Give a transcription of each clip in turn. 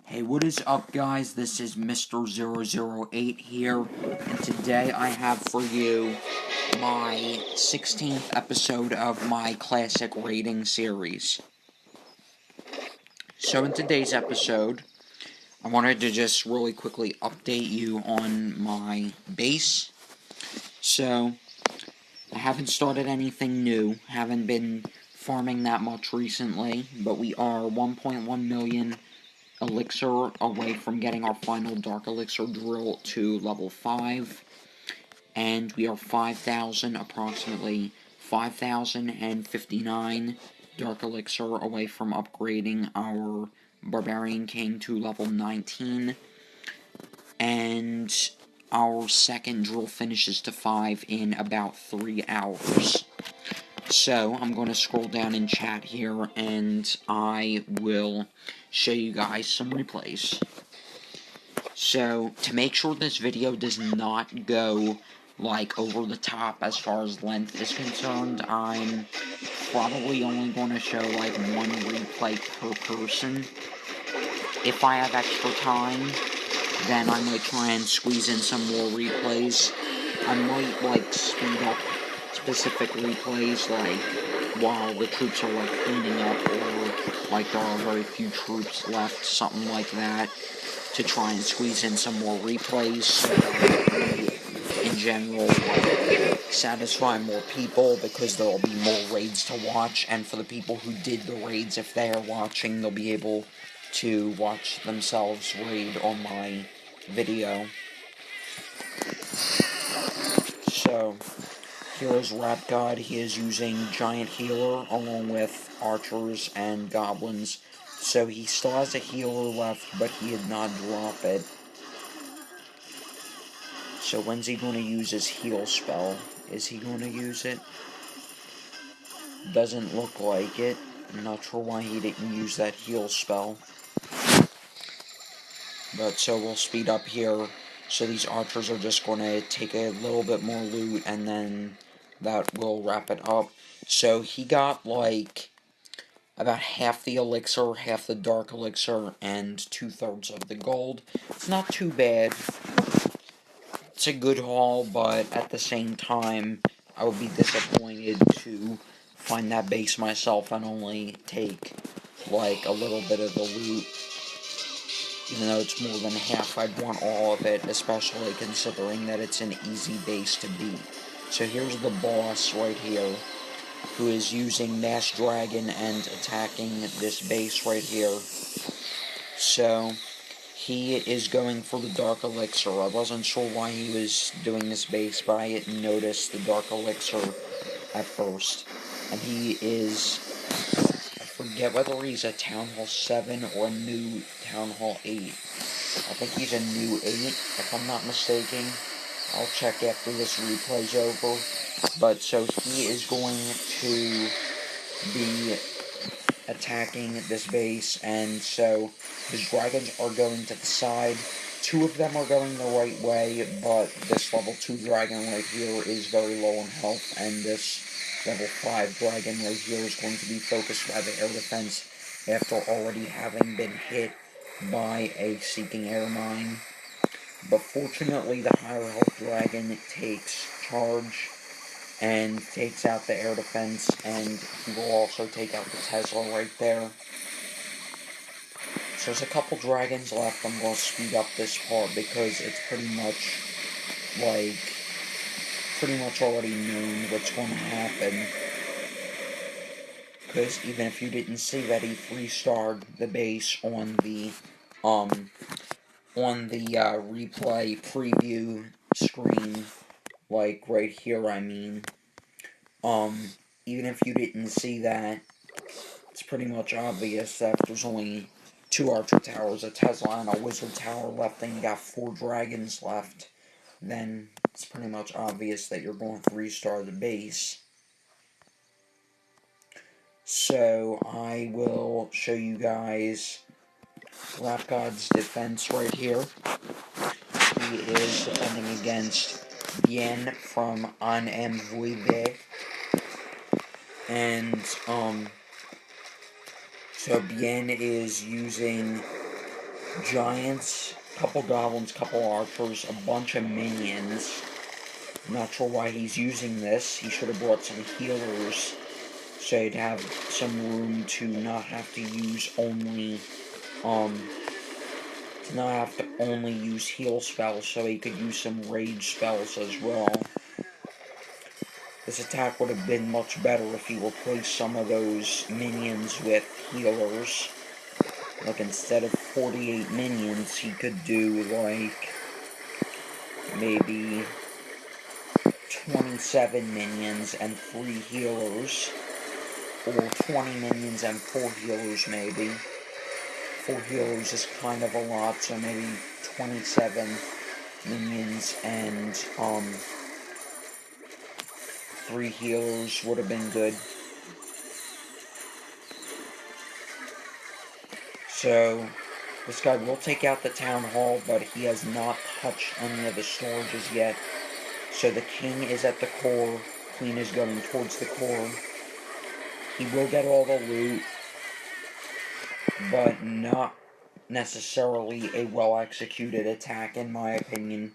Hey, what is up, guys? This is Mr. 008 here, and today I have for you my 16th episode of my classic rating series. So in today's episode, I wanted to just really quickly update you on my base. So, I haven't started anything new, haven't been farming that much recently, but we are 1.1 million elixir away from getting our final dark elixir drill to level 5, and we are approximately 5,059 dark elixir away from upgrading our barbarian king to level 19, and our second drill finishes to 5 in about 3 hours. So, I'm going to scroll down in chat here, and I will show you guys some replays. So, to make sure this video does not go, like, over the top as far as length is concerned, I'm probably only going to show, like, one replay per person. If I have extra time, then I might try and squeeze in some more replays. I might, like, speed up specific replays, like, while the troops are, like, cleaning up, or, like, there are very few troops left, something like that, to try and squeeze in some more replays, so that we, in general, like, satisfy more people, because there will be more raids to watch, and for the people who did the raids, if they are watching, they'll be able to watch themselves raid on my video. So, here's Rat God. He is using Giant Healer along with archers and goblins. So he still has a healer left, but he did not drop it. So when's he going to use his heal spell? Is he going to use it? Doesn't look like it. I'm not sure why he didn't use that heal spell. But so we'll speed up here. So these archers are just going to take a little bit more loot, and then that will wrap it up. So he got, like, about half the elixir, half the dark elixir, and 2/3 of the gold. It's not too bad. It's a good haul, but at the same time, I would be disappointed to find that base myself and only take, like, a little bit of the loot. Even though it's more than half, I'd want all of it, especially considering that it's an easy base to beat. So here's the boss right here, who is using Mass Dragon and attacking this base right here. So, he is going for the Dark Elixir. I wasn't sure why he was doing this base, but I didn't notice the Dark Elixir at first. And he is, I forget whether he's a Town Hall 7 or a new Town Hall 8. I think he's a new 8, if I'm not mistaken. I'll check after this replay's over. But, so he is going to be attacking this base, and so his dragons are going to the side. 2 of them are going the right way, but this level 2 dragon right here is very low in health, and this level 5 dragon right here is going to be focused by the air defense after already having been hit by a seeking air mine. But fortunately, the higher health dragon takes charge and takes out the air defense, and he will also take out the Tesla right there. So there's a couple dragons left. I'm going to speed up this part because it's pretty much already known what's going to happen. Because even if you didn't see that, he 3-starred the base on the replay preview screen, like right here, I mean. Even if you didn't see that, it's pretty much obvious that there's only 2 archer towers, a Tesla, and a wizard tower left, and you got 4 dragons left. Then it's pretty much obvious that you're going 3-star the base. So I will show you guys Rat God's defense right here. He is defending against Bien from An Envoyé. And, so Bien is using giants, couple goblins, couple archers, a bunch of minions. Not sure why he's using this. He should have brought some healers, so he'd have some room to not have to use only, to not have to only use heal spells, so he could use some rage spells as well. This attack would have been much better if he replaced some of those minions with healers. Like, instead of 48 minions, he could do, like, maybe 27 minions and 3 healers. Or 20 minions and 4 healers, maybe. 4 healers is kind of a lot, so maybe 27 minions and, 3 healers would have been good. So, this guy will take out the town hall, but he has not touched any of the storages yet. So the king is at the core, queen is going towards the core. He will get all the loot, but not necessarily a well-executed attack, in my opinion.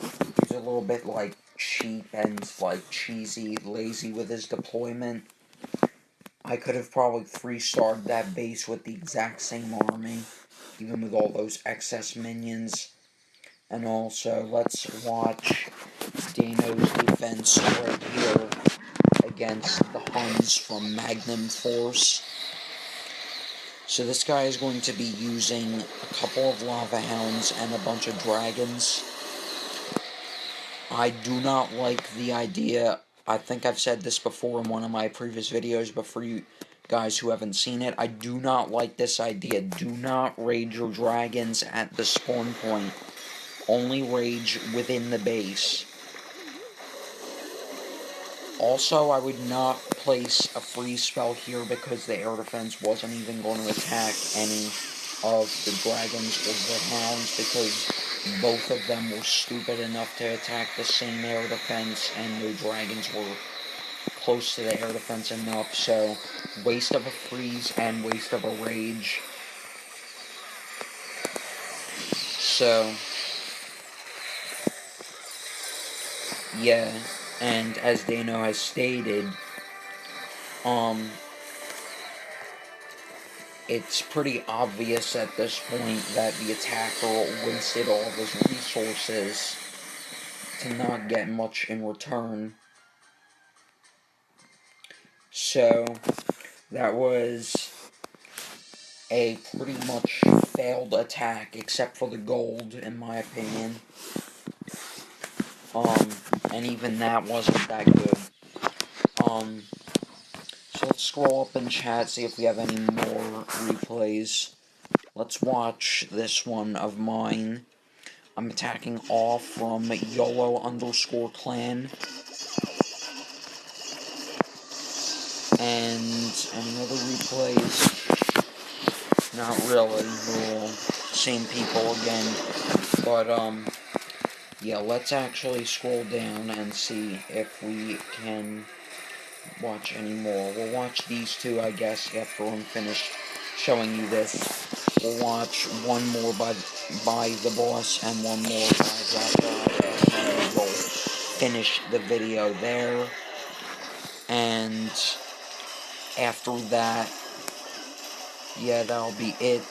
He's a little bit, like, cheap and, like, cheesy, lazy with his deployment. I could have probably 3-starred that base with the exact same army, even with all those excess minions. And also, let's watch Yolo Defense right here against the Huns from Magnum Force. So this guy is going to be using a couple of Lava Hounds and a bunch of dragons. I do not like the idea. I think I've said this before in one of my previous videos, but for you guys who haven't seen it, I do not like this idea. Do not rage your dragons at the spawn point. Only rage within the base. Also, I would not place a freeze spell here because the air defense wasn't even going to attack any of the dragons or the hounds, because both of them were stupid enough to attack the same air defense, and the dragons were close to the air defense enough. So, waste of a freeze and waste of a rage. So, yeah, and as Dano has stated, it's pretty obvious at this point that the attacker wasted all of his resources to not get much in return. So, that was a pretty much failed attack, except for the gold, in my opinion. And even that wasn't that good. So let's scroll up in chat, see if we have any more replays. Let's watch this one of mine. I'm attacking all from YOLO_clan. And any other replays? Not really. They're all same people again. But, yeah, let's actually scroll down and see if we can watch any more. We'll watch these two, I guess, after I'm finished showing you this. We'll watch one more by the boss and one more by that guy, and then we'll finish the video there. And after that, yeah, that'll be it.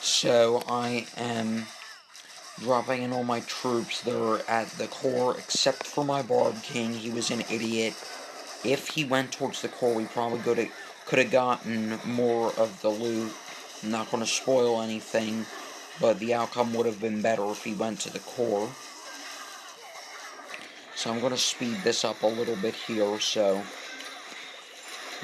So I am dropping in all my troops. They're at the core, except for my Barb King. He was an idiot. If he went towards the core, we probably could have gotten more of the loot. I'm not going to spoil anything, but the outcome would have been better if he went to the core. So I'm going to speed this up a little bit here. So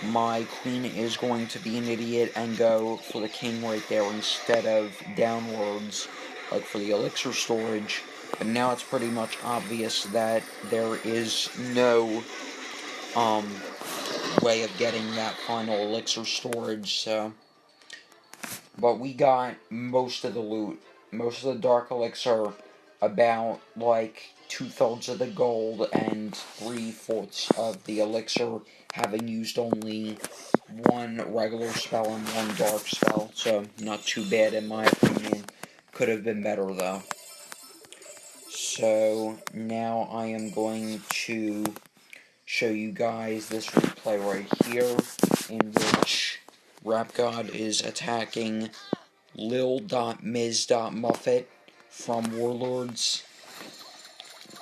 my queen is going to be an idiot and go for the king right there instead of downwards, like for the elixir storage. But now it's pretty much obvious that there is no way of getting that final elixir storage. So, but we got most of the loot, most of the dark elixir, about like 2/3 of the gold and 3/4 of the elixir, having used only one regular spell and one dark spell, so not too bad in my opinion. Could have been better though. So now I am going to show you guys this replay right here, in which Rap God is attacking Lil.Ms.Muffet from Warlords.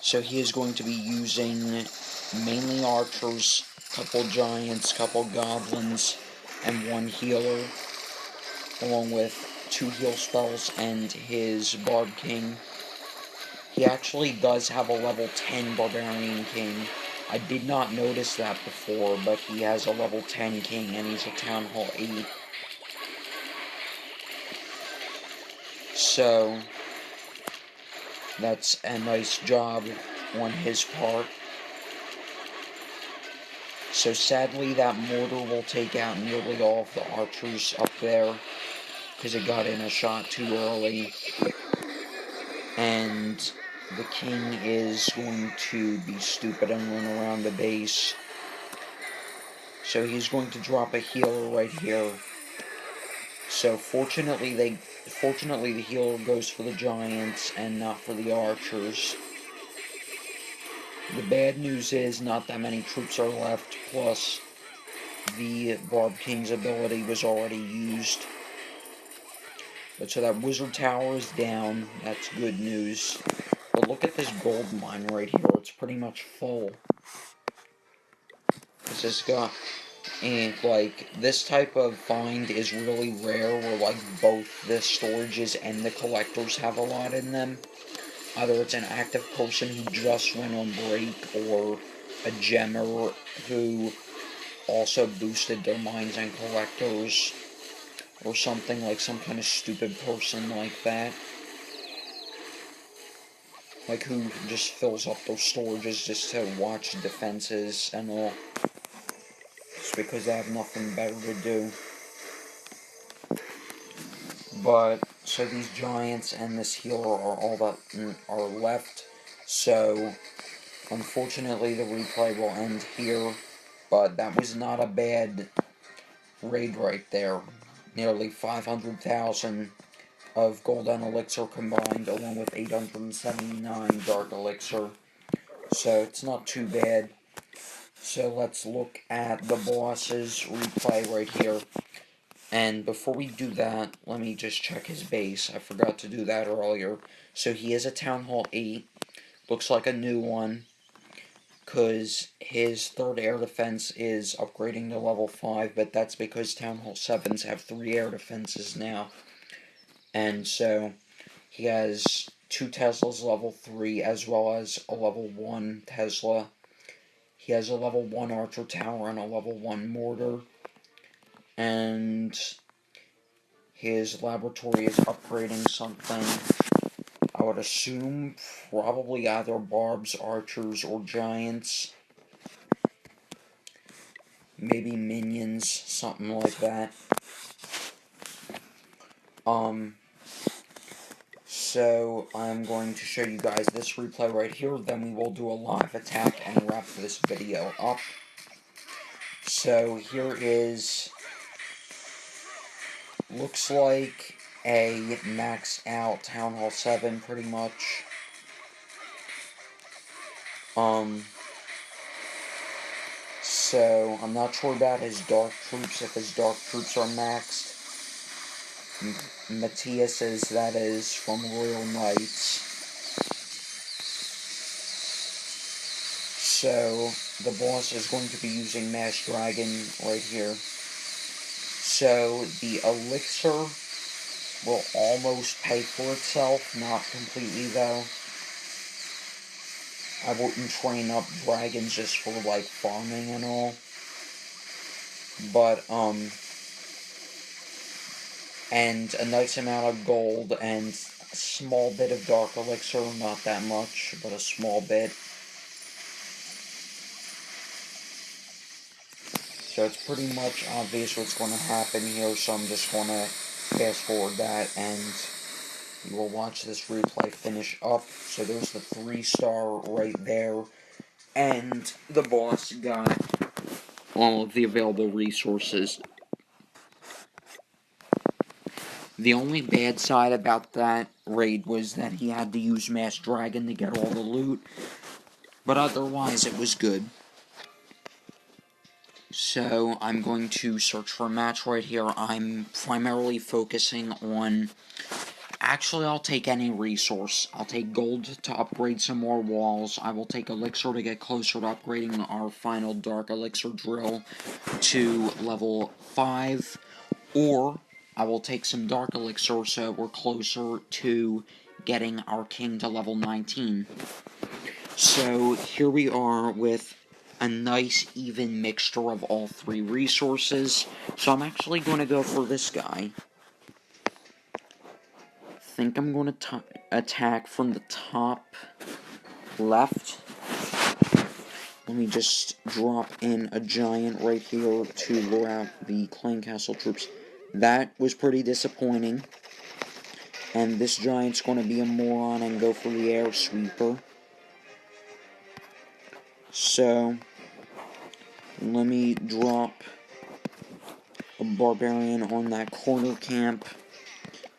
So he is going to be using mainly archers, couple giants, couple goblins, and one healer, along with 2 heal spells and his Bard King. He actually does have a level 10 Barbarian King. I did not notice that before, but he has a level 10 King, and he's a Town Hall 8. So, that's a nice job on his part. So sadly, that mortar will take out nearly all of the archers up there, because it got in a shot too early. And the king is going to be stupid and run around the base. So he's going to drop a healer right here. So fortunately the healer goes for the giants and not for the archers. The bad news is not that many troops are left, plus the Barb King's ability was already used. But so that wizard tower is down, that's good news. But look at this gold mine right here, it's pretty much full. It's just got, and like, this type of find is really rare where like both the storages and the collectors have a lot in them. Either it's an active person who just went on break, or a gemmer who also boosted their mines and collectors, or something, like some kind of stupid person like that. Like, who just fills up those storages just to watch defenses and all. Just because they have nothing better to do. But, so these giants and this healer are all that are left. So, unfortunately the replay will end here. But that was not a bad raid right there. Nearly 500,000 of gold and elixir combined, along with 879 dark elixir. So it's not too bad. So let's look at the boss's replay right here. And before we do that, let me just check his base. I forgot to do that earlier. So he is a Town Hall 8. Looks like a new one, because his 3rd air defense is upgrading to level 5, but that's because Town Hall 7s have 3 air defenses now. And so he has 2 Teslas level 3, as well as a level 1 Tesla. He has a level 1 archer tower and a level 1 mortar. And his laboratory is upgrading something. I would assume probably either barbs, archers, or giants. Maybe minions, something like that. So I'm going to show you guys this replay right here, then we will do a live attack and wrap this video up. So here is, looks like a max out Town Hall 7 pretty much. So I'm not sure about his dark troops, if his dark troops are maxed. Matthias says that is from Royal Knights. So the boss is going to be using Mass Dragon right here. So the elixir will almost pay for itself, not completely though. I wouldn't train up dragons just for like farming and all. But and a nice amount of gold and a small bit of dark elixir, not that much, but a small bit. So it's pretty much obvious what's going to happen here, so I'm just going to fast forward that and You will watch this replay finish up. So there's the 3-star right there. And the boss got all of the available resources. The only bad side about that raid was that he had to use Mass Dragon to get all the loot. But otherwise, it was good. So, I'm going to search for a match right here. I'm primarily focusing on... Actually, I'll take any resource. I'll take gold to upgrade some more walls. I will take elixir to get closer to upgrading our final dark elixir drill to level 5. Or, I will take some dark elixir so we're closer to getting our king to level 19. So, here we are with a nice even mixture of all 3 resources. So I'm actually going to go for this guy. I think I'm going to attack from the top left. Let me just drop in a giant right here to lure out the Clan Castle troops. That was pretty disappointing. And this giant's going to be a moron and go for the air sweeper. So, let me drop a barbarian on that corner camp.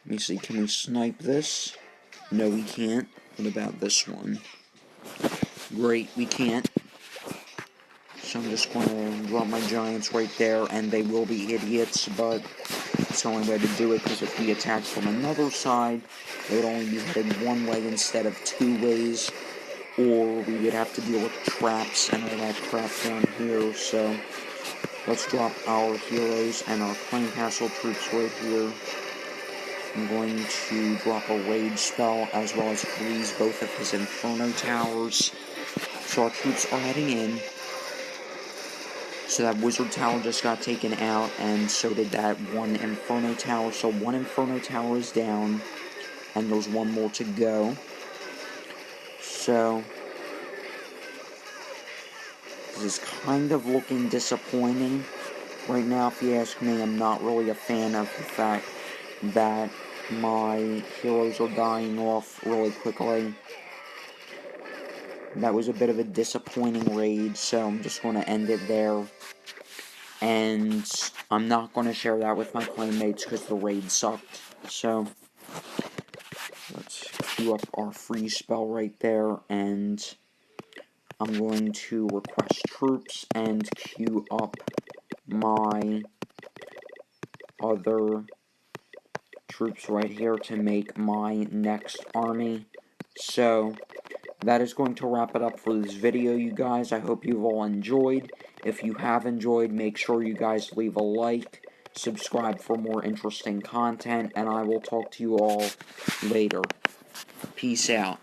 Let me see, can we snipe this? No, we can't. What about this one? Great, we can't. So I'm just going to drop my giants right there, and they will be idiots, but it's the only way to do it, because if we attack from another side, they would only be headed one way instead of 2 ways, or we would have to deal with traps and all that crap down here. So let's drop our heroes and our Clan Castle troops right here. I'm going to drop a rage spell as well as freeze both of his Inferno towers. So our troops are heading in. So that wizard tower just got taken out, and so did that one Inferno tower. So one Inferno tower is down, and there's one more to go. So this is kind of looking disappointing right now, if you ask me. I'm not really a fan of the fact that my heroes are dying off really quickly. That was a bit of a disappointing raid, so I'm just going to end it there. And I'm not going to share that with my clanmates because the raid sucked. So let's queue up our freeze spell right there, and I'm going to request troops and queue up my other troops right here to make my next army. So that is going to wrap it up for this video, you guys. I hope you've all enjoyed. If you have enjoyed, make sure you guys leave a like, subscribe for more interesting content, and I will talk to you all later. Peace out.